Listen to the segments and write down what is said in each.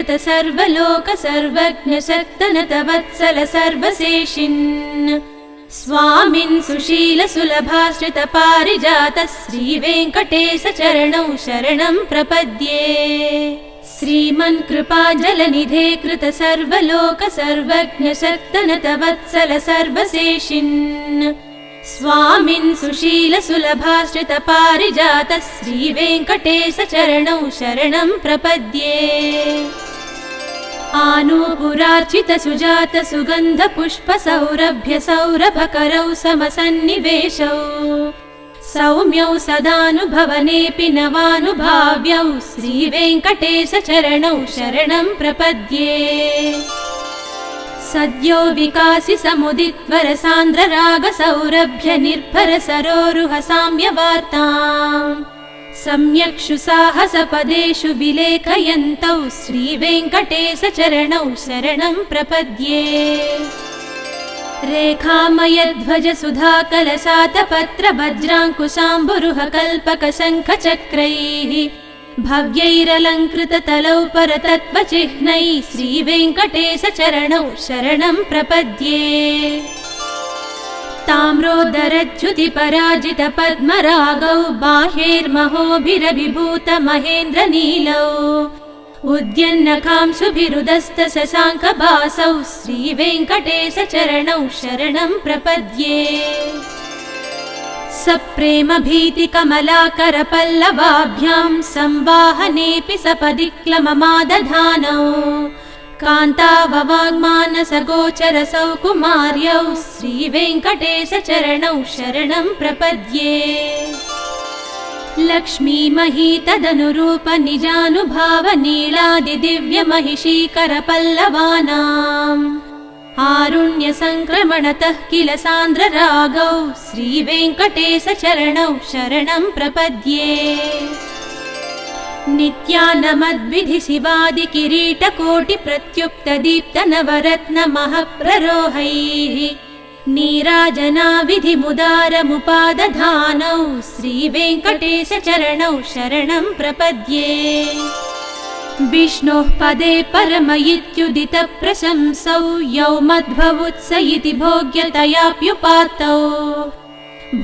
कृत सर्वलोक सर्वज्ञ शक्तनतवत्सल सर्वशेषिन् स्वामिन् सुशील सुलभाश्रित पारिजात श्रीवेङ्कटेश चरणौ शरणं प्रपद्ये। श्रीमन् कृपाजलनिधे कृत सर्वलोक सर्वज्ञ शक्तनतवत्सल सर्वशेषिन् स्वामिन् सुशील सुलभाश्रित पारिजात श्रीवेङ्कटेश चरणौ शरणं प्रपद्ये। आनूपुरार्चित सुजात सुगन्ध पुष्प सौरभ्य सौरभकरौ समसन्निवेशौ सौम्यौ सदानुभवनेऽपि नवानुभाव्यौ श्रीवेङ्कटेश चरणौ शरणं प्रपद्ये। सद्यो विकासि समुदित्वर सान्द्र राग सौरभ्य निर्भर सरोरुह साम्यवार्ताम् सम्यक्षु साहस पदेषु विलेखयन्तौ श्रीवेङ्कटेश चरणौ शरणं प्रपद्ये। रेखामयध्वज सुधाकलशातपत्र वज्राङ्कुशाम्बुरुह कल्पक शङ्ख चक्रैः भव्यैरलङ्कृत तलौ परतत्त्वचिह्नैः श्रीवेङ्कटेश चरणौ शरणं प्रपद्ये। ताम्रोदरच्युति पराजित पद्मरागौ बाह्यैर्महोभिरभिभूत महेन्द्र नीलौ उद्यन्नखांशुभिरुदस्त शशाङ्कभासौ श्रीवेङ्कटेश चरणौ शरणं प्रपद्ये। सप्रेम भीति कमलाकर पल्लवाभ्यां संवाहनेऽपि सपदि क्लममादधानौ कान्ताववाङ्मानस गोचर सौकुमार्यौ श्रीवेङ्कटेश चरणौ शरणं प्रपद्ये। लक्ष्मी मही तदनुरूप निजानुभाव नीलादि दिव्य महिषीकर पल्लवानाम् आरुण्य संक्रमणतः किल सान्द्र रागौ श्रीवेङ्कटेश चरणौ शरणं प्रपद्ये। नित्यानमद्विधि शिवादि किरीटकोटि प्रत्युक्त दीप्त नवरत्न महप्ररोहैः नीराजनाविधि मुदारमुपादधानौ श्रीवेङ्कटेश चरणौ शरणं प्रपद्ये। विष्णोः पदे परम इत्युदित प्रशंसौ यौ मध्ववुत्स इति भोग्यतयाप्युपात्तौ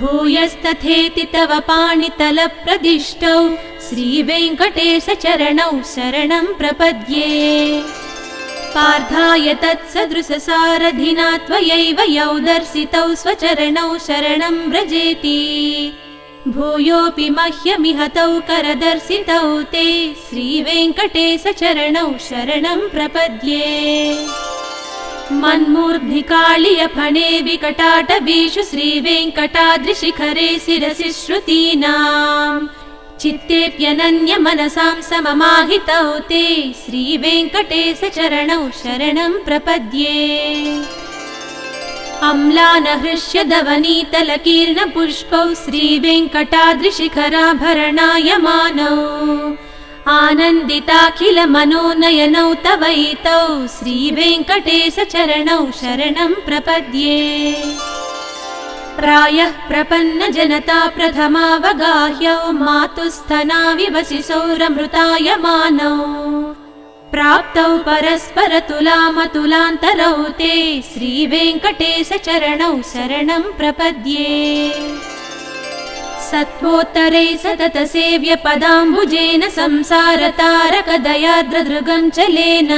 भूयस्तथेति तव पाणितल प्रदिष्टौ श्रीवेङ्कटेश चरणौ शरणं प्रपद्ये। पार्थाय तत्सदृशसारथिना त्वयैव यौ दर्शितौ स्वचरणौ शरणं व्रजेति भूयोऽपि मह्यमिहतौ करदर्शितौ ते श्रीवेङ्कटेश चरणौ शरणं प्रपद्ये। मन्मूर्ध्निकाळियफणे विकटाटवीषु श्रीवेङ्कटाद्रिशिखरे शिरसि श्रुतीनाम् चित्तेऽप्यनन्य मनसां सममाहितौ ते श्रीवेङ्कटेश चरणौ शरणं प्रपद्ये। अम्लानहृष्य दवनीतलकीर्ण पुष्पौ श्रीवेङ्कटाद्रिशिखराभरणायमानौ आनन्दिताखिल मनोनयनौ तवैतौ श्रीवेङ्कटेश चरणौ शरणं प्रपद्ये। प्रायः प्रपन्न जनता प्रथमावगाह्यौ मातुस्थनाविवसिसौरमृतायमानौ प्राप्तौ परस्पर तुलामतुलान्तरौ ते श्रीवेङ्कटेश चरणौ शरणं प्रपद्ये। सत्वोत्तरै सतत सेव्य पदाम्बुजेन संसार तारक दयाद्रदृगं चलेन